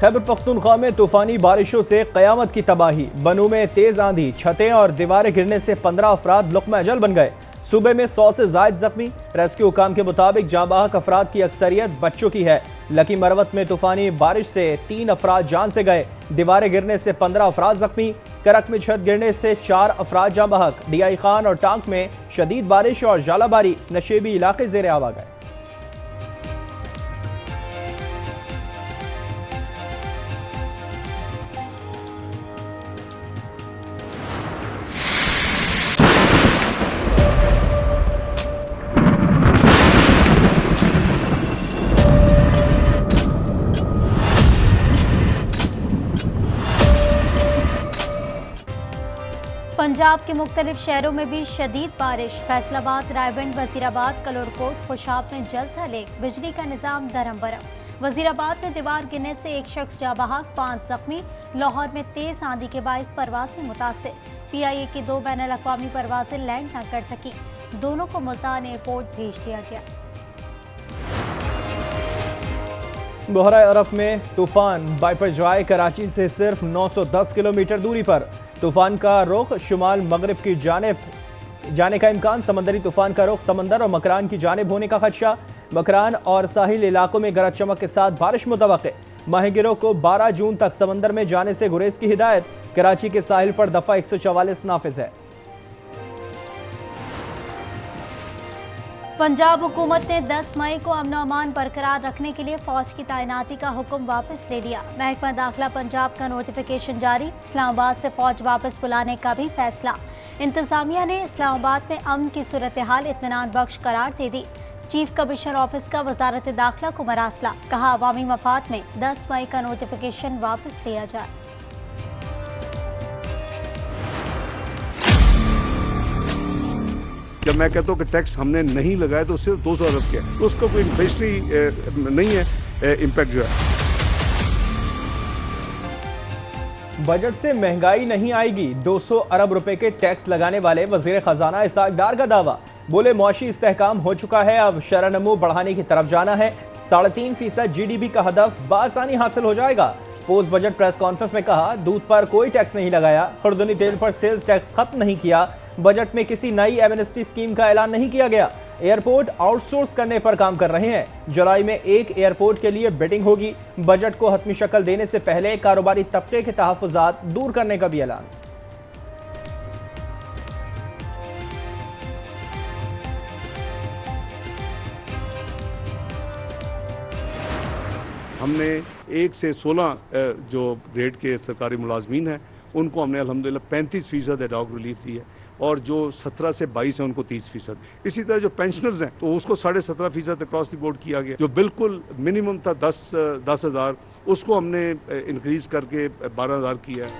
खैबर पख्तूनख्वा में तूफानी बारिशों से कयामत की तबाही। बनू में तेज आंधी, छतें और दीवारें गिरने से 15 अफराद लुक़्मा अजल बन गए। सूबे में 100 से ज़ायद जख्मी। रेस्क्यू हुकाम के मुताबिक जाँ बहक अफराद की अक्सरियत बच्चों की है। लकी मरवत में तूफानी बारिश से 3 अफराद जान से गए। दीवारें गिरने से 15 अफराद जख्मी। करक में छत गिरने से 4 अफराद जाँ बहक। DI खान और टांक में शदीद बारिश और जालाबारी, नशेबी इलाके ज़ेरे आवा गए। पंजाब के मुख्तलिफ शहरों में भी शदीद बारिश। फैसलाबाद, रायबंद, वजीराबाद, कलोरकोट, खुशाब में जल थले। बिजली का निज़ाम दरम बरम। वजीराबाद में दीवार गिरने से एक शख्स जाँ बहक, 5 जख्मी। लाहौर में तेज आंधी के बाइस परवासें मुतासिर। PIA की 2 बैनुल अक़वामी परवासें लैंड न कर सकी। दोनों को मुल्तान एयरपोर्ट भेज दिया गया। बहरा अरब में तूफान बाइपरजॉय कराची से सिर्फ 910 किलोमीटर दूरी पर। तूफान का रुख शुमाल मगरिब की जानिब जाने का इम्कान। समंदरी तूफान का रुख समंदर और मकरान की जानिब होने का खदशा। मकरान और साहिल इलाकों में गरज चमक के साथ बारिश मुतवक्के। माहिगिरों को 12 जून तक समंदर में जाने से गुरेज की हिदायत। कराची के साहिल पर दफा 144 नाफिज है। पंजाब हुकूमत ने 10 मई को अमन अमान बरकरार रखने के लिए फौज की तैनाती का हुक्म वापस ले लिया। महकमा दाखिला पंजाब का नोटिफिकेशन जारी। इस्लामाबाद से फौज वापस बुलाने का भी फैसला। इंतजामिया ने इस्लामाबाद में अमन की सूरत हाल इत्मीनान बख्श करार दे दी। चीफ कमिश्नर ऑफिस का वजारत दाखिला को मरासला। कहा अवामी मफाद में 10 मई का नोटिफिकेशन वापस लिया जाए। जब मैं कहता हूँ कि टैक्स हमने नहीं लगाया तो सिर्फ 200 अरब के है, तो उसका कोई इन्फ्लेशनरी नहीं है इम्पैक्ट जो है। बजट से महंगाई नहीं आएगी, 200 अरब रुपए के टैक्स लगाने वाले वजीर खजाना इसाक डार का दावा। बोले मौशी इस्तेहकाम हो चुका है, अब शरह-नमू बढ़ाने की तरफ जाना है। 3.5% GDP का हदफ बआसानी हासिल हो जाएगा। पोस्ट बजट प्रेस कॉन्फ्रेंस में कहा दूध पर कोई टैक्स नहीं लगाया, खुर्दनी तेल पर सेल्स टैक्स खत्म नहीं किया। बजट में किसी नई एमनेस्टी स्कीम का ऐलान नहीं किया गया। एयरपोर्ट आउटसोर्स करने पर काम कर रहे हैं। जुलाई में एक एयरपोर्ट के लिए बिडिंग होगी। बजट को हतमी शक्ल देने से पहले कारोबारी तबके के तहफ़्फ़ुज़ात दूर करने का भी ऐलान। हमने 1 से 16 जो ग्रेड के सरकारी मुलाजमीन हैं उनको हमने अल्हम्दुलिल्लाह 35% एडॉक रिलीफ दी है, और जो 17 से 22 हैं उनको 30%। इसी तरह जो पेंशनर्स हैं तो उसको 17.5% अक्रॉस द बोर्ड किया गया। जो बिल्कुल मिनिमम था 10,000 उसको हमने इंक्रीज करके 12,000 किया है।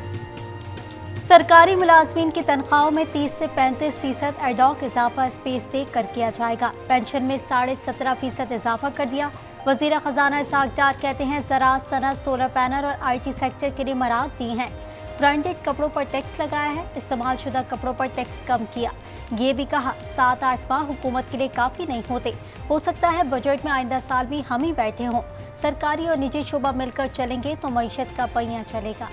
सरकारी मुलाजमीन की तनख्वाहों में 30 से 35% एडॉक इजाफा स्पेस देख कर किया जाएगा। पेंशन में 17.5% इजाफा कर दिया। वजीर खजाना इसाक डार कहते हैं ज़राअत, सनअत, सोलर पैनल और IT सेक्टर के लिए मराद दी हैं। ब्रांडेड कपड़ों पर टैक्स लगाया है, इस्तेमाल शुदा कपड़ों पर टैक्स कम किया। ये भी कहा 7-8 माह हुकूमत के लिए काफ़ी नहीं होते, हो सकता है बजट में आइंदा साल भी हम ही बैठे हों। सरकारी और निजी शोबा मिलकर चलेंगे तो मईशत का पहिया चलेगा।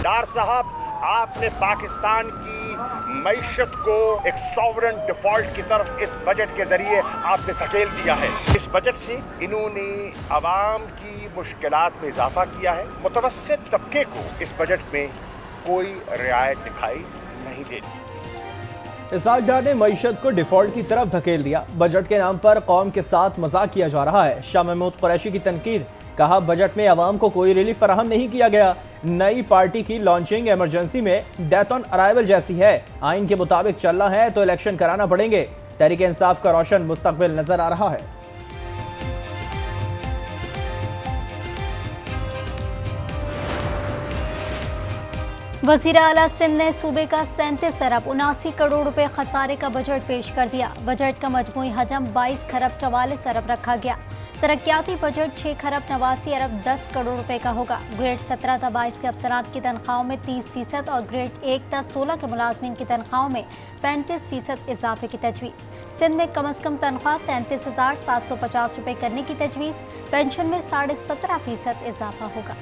डार साहब, आपने पाकिस्तान की मईशत को एक सॉवरेन डिफॉल्ट की तरफ इस बजट के जरिए आपने धकेल दिया है। इस बजट से इन्होंने आवाम की मुश्किलात में इजाफा किया है। मुतवस्सित तबके को इस बजट में कोई रियायत दिखाई नहीं देती। इसाक डार ने मईशत को डिफॉल्ट की तरफ धकेल दिया। बजट के नाम पर कौम के साथ मजाक किया जा रहा है। शाह महमूद कुरैशी की तनकीद। कहा बजट में आवाम को कोई रिलीफ फराहम नहीं किया गया। नई पार्टी की लॉन्चिंग इमरजेंसी में डेथ ऑन अराइवल जैसी है। आइन के मुताबिक चलना है तो इलेक्शन कराना पड़ेंगे। तहरीक इंसाफ का रोशन मुस्तकबिल नजर आ रहा है। वज़ीर आला सिंध ने सूबे का 37 अरब 79 करोड़ रुपए खसारे का बजट पेश कर दिया। बजट का मजमूई हजम 22 खरब 44 अरब रखा गया। तरक्याती बजट 6 खरब 89 अरब 10 करोड़ रुपए का होगा। ग्रेड 17 था 22 के अफसरान की तनख्वाहों में 30% और ग्रेड 1 था 16 के मुलाजमीन की तनख्वाहों में 35% इजाफे की तजवीज़। सिंध में कम अज़ कम तनख्वाह 33,750 रुपये करने की तजवीज़। पेंशन में 17.5% इजाफा होगा।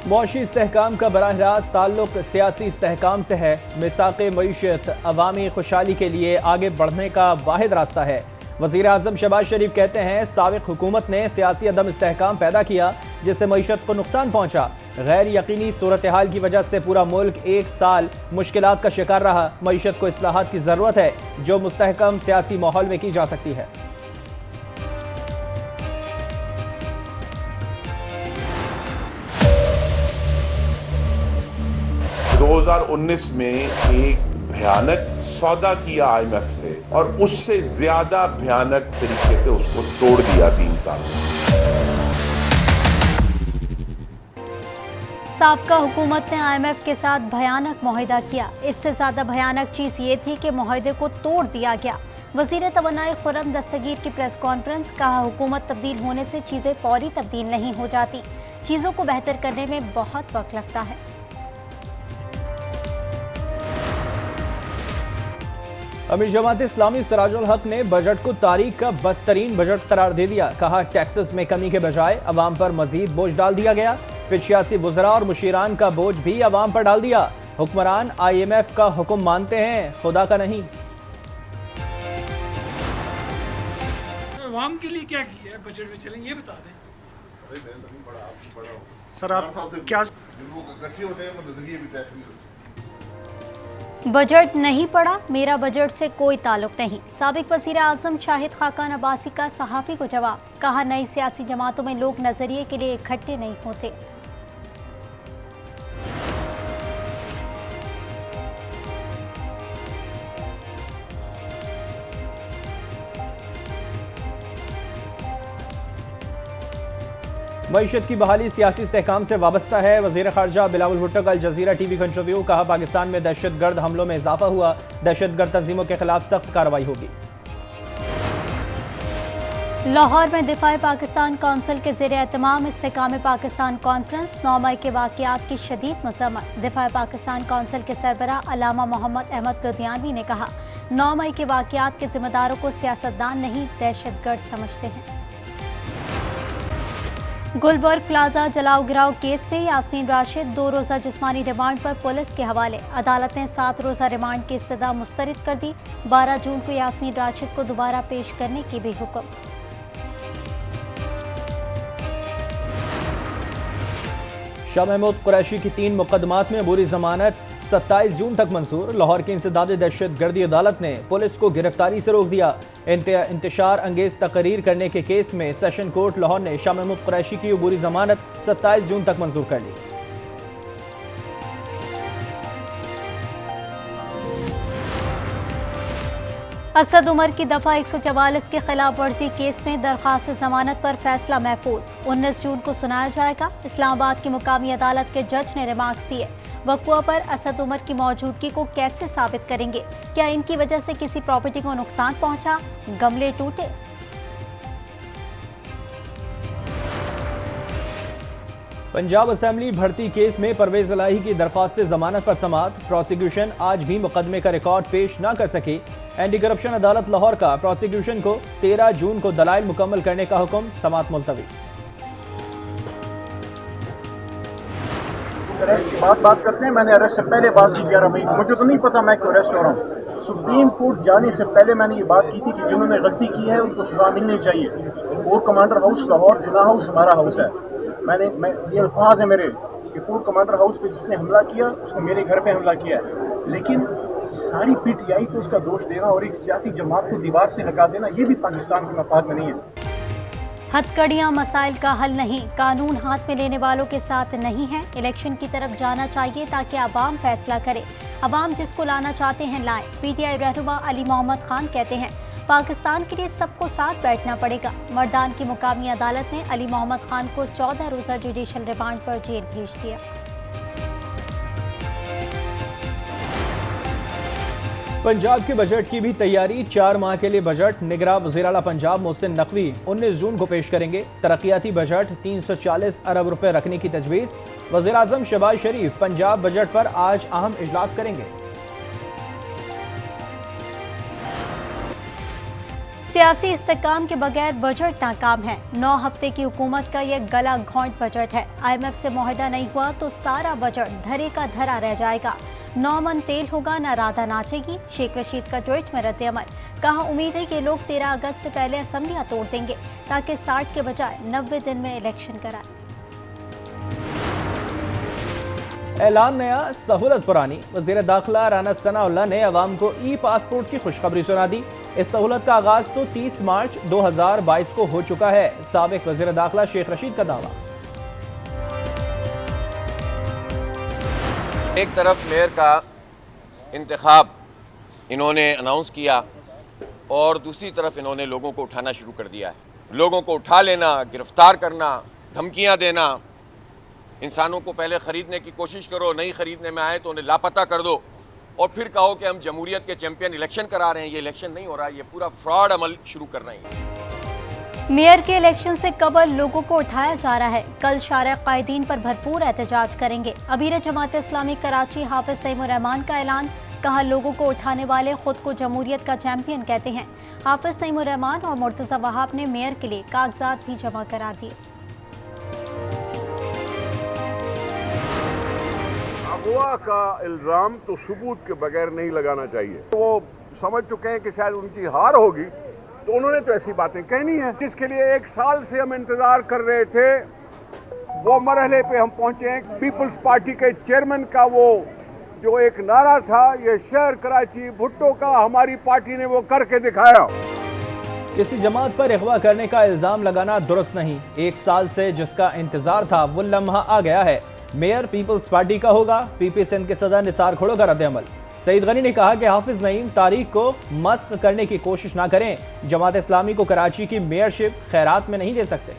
मुआशी इस्तेहकाम का बराह रास्त ताल्लुक सियासी इस्तेहकाम से है। मिसाक़ मईशत अवामी खुशहाली के लिए आगे बढ़ने का वाहिद रास्ता है। वज़ीर आज़म शहबाज शरीफ कहते हैं साबिक़ हुकूमत ने सियासी अदम इस्तेहकाम पैदा किया जिससे मईशत को नुकसान पहुँचा। गैर यकीनी सूरत हाल की वजह से पूरा मुल्क 1 साल मुश्किलात का शिकार रहा। मईशत को इस्लाहात की ज़रूरत है जो मुस्तहकम सियासी माहौल में की जा सकती है। 2019 में एक भयानक सौदा किया IMF से और उससे ज्यादा भयानक तरीके से उसको तोड़ दिया 3 साल में। साबका हुकूमत ने IMF के साथ भयानक मुआहिदा किया। इससे ज्यादा भयानक चीज ये थी कि मुआहिदे को तोड़ दिया गया। वजीर तवन्नाई खुर्रम दस्तगीर की प्रेस कॉन्फ्रेंस, कहा हुकूमत तब्दील होने से चीजें फौरी तब्दील नहीं हो जाती, चीजों को बेहतर करने में बहुत वक्त लगता है। अमीर जमात इस्लामी सिराजुल हक ने बजट को तारीख का बदतरीन बजट करार दे दिया। कहा टैक्सेस में कमी के बजाय अवाम पर मजीद बोझ डाल दिया गया। फिर सियासी वज़रा और मुशीरान का बोझ भी अवाम पर डाल दिया। हुक्मरान IMF का हुक्म मानते हैं, खुदा का नहीं। अवाम के लिए क्या किया है बजट में, चलें ये बता दें। सर आप क्या इकट्ठे होते हैं नजरिए भी तय नहीं होते। बजट नहीं पढ़ा, मेरा बजट से कोई ताल्लुक नहीं। साबिक वज़ीर आज़म शाहिद खाकान अब्बासी का सहाफ़ी को जवाब। कहा नई सियासी जमातों में लोग नजरिए के लिए इकट्ठे नहीं होते। मईशत की बहाली सियासी इस्तेहकाम से वाबस्ता है। वज़ीर ख़ारजा बिलावल भुट्टो का अल जज़ीरा TV को इंटरव्यू। कहा पाकिस्तान में दहशतगर्द हमलों में इजाफा हुआ, दहशतगर्द तंजीमों के खिलाफ सख्त कार्रवाई होगी। लाहौर में दिफाए पाकिस्तान कौंसिल के ज़ेर एहतमाम इस्तेहकाम पाकिस्तान कॉन्फ्रेंस, 9 मई के वाक़यात की शदीद मज़म्मत। दिफाए पाकिस्तान कौंसिल के सरबराह अल्लामा मोहम्मद अहमद लुधियानवी ने कहा 9 मई के वाक़यात के जिम्मेदारों को सियासतदान नहीं दहशतगर्द समझते हैं। गुलबर्ग प्लाजा जलाओ गिराओ केस में यास्मीन राशिद 2 रोज़ा जिस्मानी रिमांड पर पुलिस के हवाले। अदालत ने 7 रोज़ा रिमांड की सज़ा मुस्तरद कर दी। 12 जून को यास्मीन राशिद को दोबारा पेश करने की भी हुक्म। शाह महमूद कुरैशी की 3 मुकदमात में अबूरी जमानत 27 जून तक मंजूर। लाहौर की इंसदाद दहशतगर्दी अदालत ने पुलिस को गिरफ्तारी से रोक दिया। इंतशार अंगेज तकरीर करने के केस में सेशन कोर्ट लाहौर ने शाह महमूद कुरैशी की अबूरी जमानत 27 जून तक मंजूर कर ली। असद उमर की दफा 144 के खिलाफ वर्जी केस में दरख्वास्त जमानत पर फैसला महफूज 19 जून को सुनाया जाएगा। इस्लामाबाद की मुकामी अदालत के जज ने रिमार्क्स दिए। वक़्वा पर असद उमर की मौजूदगी को कैसे साबित करेंगे? क्या इनकी वजह से किसी प्रॉपर्टी को नुकसान पहुंचा? गमले टूटे? पंजाब असेंबली भर्ती केस में परवेज इलाही की दरख्वास्त से जमानत पर समाअत। प्रोसिक्यूशन आज भी मुकदमे का रिकॉर्ड पेश न कर सकी। एंटी करप्शन अदालत लाहौर का प्रोसिक्यूशन को 13 जून को दलाइल मुकम्मल करने का हुक्म, समाअत मुलतवी। अरेस्ट की बात करते हैं। मैंने अरेस्ट से पहले बात की 11 मई को, मुझे तो नहीं पता मैं क्यों अरेस्ट हो रहा हूँ। सुप्रीम कोर्ट जाने से पहले मैंने ये बात की थी कि जिन्होंने गलती की है उनको सजा मिलनी चाहिए। कोर कमांडर हाउस लाहौर, जिना हाउस हमारा हाउस है। ये अल्फाज है मेरे कि कोर कमांडर हाउस पे जिसने हमला किया उसने मेरे घर पे हमला किया है। लेकिन सारी PTI को उसका दोष देना और एक सियासी जमात को दीवार से हटा देना, ये भी पाकिस्तान के मफाद में नहीं है। हथकड़ियां मसाइल का हल नहीं, कानून हाथ में लेने वालों के साथ नहीं है। इलेक्शन की तरफ जाना चाहिए ताकि अवाम फैसला करे। अवाम जिसको लाना चाहते हैं लाए। PTI रहनुमा अली मोहम्मद खान कहते हैं पाकिस्तान के लिए सबको साथ बैठना पड़ेगा। मर्दान की मुकामी अदालत ने अली मोहम्मद खान को 14 रोज़ा जुडिशल रिमांड पर जेल भेज दिया। पंजाब के बजट की भी तैयारी। 4 माह के लिए बजट निगरां वज़ीर आला पंजाब मोहसिन नकवी 19 जून को पेश करेंगे। तरक्याती बजट 340 अरब रुपए रखने की तजवीज़। वज़ीर आज़म शहबाज शरीफ पंजाब बजट पर आज अहम इजलास करेंगे। सियासी इस्तेकाम के बगैर बजट नाकाम है। 9 हफ्ते की हुकूमत का यह गला घोंट बजट है। IMF से मुआहदा नहीं हुआ तो सारा बजट धरे का धरा रह जाएगा। 9 मन तेल होगा ना राधा नाचेगी। शेख रशीद का ट्वीट में रद्द अमल। कहा, उम्मीद है कि लोग 13 अगस्त से पहले असम्बलियां तोड़ देंगे ताकि 60 के बजाय 90 दिन में इलेक्शन कराएं। ऐलान नया, सहूलत पुरानी। वज़ीर दाखिला राना सनाउल्लाह ने अवाम को ई पासपोर्ट की खुशखबरी सुना दी। इस सहूलत का आगाज तो 30 मार्च 2022 को हो चुका है। साबिक वज़ीर दाखिला शेख रशीद का दावा। एक तरफ मेयर का इंतखाब इन्होंने अनाउंस किया और दूसरी तरफ इन्होंने लोगों को उठाना शुरू कर दिया है। लोगों को उठा लेना, गिरफ्तार करना, धमकियां देना। इंसानों को पहले ख़रीदने की कोशिश करो, नहीं ख़रीदने में आए तो उन्हें लापता कर दो और फिर कहो कि हम जमहूरियत के चैंपियन इलेक्शन करा रहे हैं। ये इलेक्शन नहीं हो रहा, ये पूरा फ्रॉड अमल शुरू कर रहे हैं। मेयर के इलेक्शन से कबल लोगों को उठाया जा रहा है। कल शारा कायदीन पर भरपूर एहतजाज करेंगे। अमीर जमात इस्लामी कराची हाफिज तैमूर रहमान का ऐलान। कहा, लोगों को उठाने वाले खुद को जमहूरियत का चैंपियन कहते हैं। हाफिज तैमूर रहमान और मुर्तज़ा वहाब ने मेयर के लिए कागजात भी जमा करा दिए। अगवा का इल्ज़ाम तो सबूत के बगैर नहीं लगाना चाहिए। वो समझ चुके हैं कि शायद उनकी हार होगी तो उन्होंने तो ऐसी बातें कहनी है जिसके लिए 1 साल से हम इंतजार कर रहे थे। वो मरहले पे हम पहुंचे हैं। पीपल्स पार्टी के चेयरमैन का वो जो एक नारा था, ये शहर कराची भुट्टो का, हमारी पार्टी ने वो करके दिखाया। किसी जमात पर अगवा करने का इल्जाम लगाना दुरुस्त नहीं। 1 साल से जिसका इंतजार था वो लम्हा आ गया है। मेयर पीपल्स पार्टी का होगा। पीपी सिंध के सदर निसार खोड़ो का रद्द अमल। सईद गनी ने कहा कि हाफिज नईम तारीख को मस्क करने की कोशिश ना करें। जमात इस्लामी को कराची की मेयरशिप खैरात में नहीं दे सकते।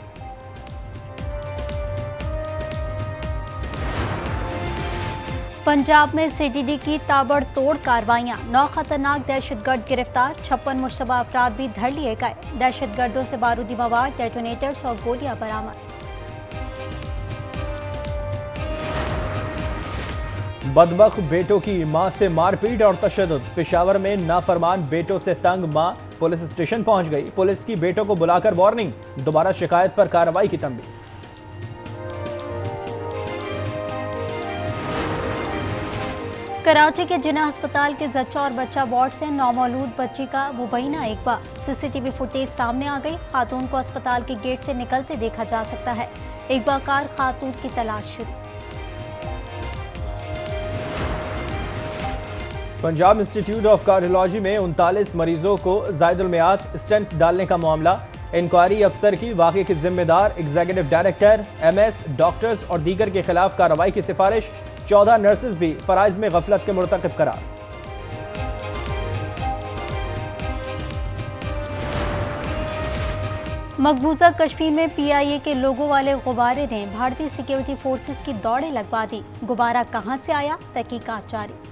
पंजाब में CTD की ताबड़तोड़ कार्रवाइयां। 9 खतरनाक दहशतगर्द गिरफ्तार। 56 मुश्तबा अफराद भी धर लिए गए। दहशतगर्दों से बारूदी मवाद, डेटोनेटर्स और गोलियां बरामद। बदबख्त बेटों की मां से मारपीट और तशद्दुद। पेशावर में नाफरमान बेटों से तंग मां पुलिस स्टेशन पहुंच गई। पुलिस की बेटों को बुलाकर वार्निंग। दोबारा शिकायत पर कार्रवाई की तंबीह। कराची के जिना अस्पताल के जच्चा और बच्चा वार्ड से नौमौलूद बच्ची का मुबैना अगवा। CCTV फुटेज सामने आ गई। खातून को अस्पताल के गेट से निकलते देखा जा सकता है। अगवाकार खातून की तलाश शुरू। पंजाब इंस्टीट्यूट ऑफ कार्डियोलॉजी में 39 मरीजों को ज़ायदुल मियाद स्टेंट डालने का मामला। इंक्वायरी अफसर की वाक़े के जिम्मेदार एग्जीक्यूटिव डायरेक्टर, MS, डॉक्टर्स और दीगर के खिलाफ कार्रवाई की सिफारिश। 14 नर्सेज भी फराइज में गफलत के मुर्तकिब करार। मकबूजा कश्मीर में PIA के लोगों वाले गुब्बारे ने भारतीय सिक्योरिटी फोर्सेस की दौड़ें लगवा दी। गुब्बारा कहां से आया, तहकीकात जारी।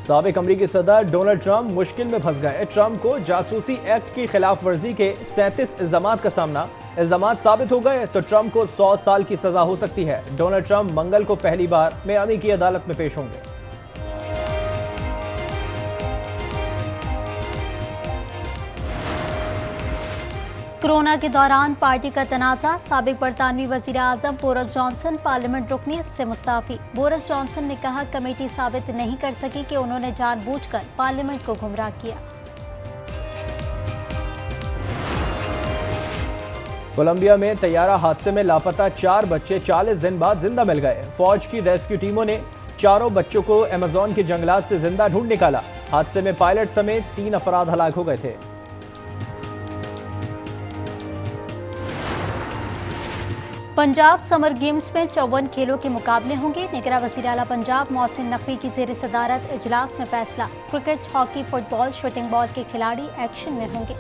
साबिक अमरीकी सदर डोनाल्ड ट्रंप मुश्किल में फंस गए। ट्रंप को जासूसी एक्ट की खिलाफ वर्जी के 37 इल्जामात का सामना। इल्जामात साबित हो गए तो ट्रंप को 100 साल की सजा हो सकती है। डोनाल्ड ट्रंप मंगल को पहली बार मियामी की अदालत में पेश होंगे। कोरोना के दौरान पार्टी का तनाज़ा। साबिक बरतानवी वज़ीर आज़म बोरिस जॉनसन पार्लियामेंट रुकनीत से मुस्ताफ़ी। बोरिस जॉनसन ने कहा, कमेटी साबित नहीं कर सकी कि उन्होंने जानबूझकर पार्लियामेंट को गुमराह किया। कोलंबिया में तैयारा हादसे में लापता 4 बच्चे 40 दिन बाद जिंदा मिल गए। फौज की रेस्क्यू टीमों ने चारों बच्चों को अमेज़न के जंगलात से जिंदा ढूंढ निकाला। हादसे में पायलट समेत 3 अफराद हलाक हो गए थे। पंजाब समर गेम्स में 54 खेलों के मुकाबले होंगे। निगरां वज़ीर आला पंजाब मोहसिन नकवी की ज़ेर सदारत इजलास में फैसला। Cricket, hockey, football, shooting ball के खिलाड़ी एक्शन में होंगे।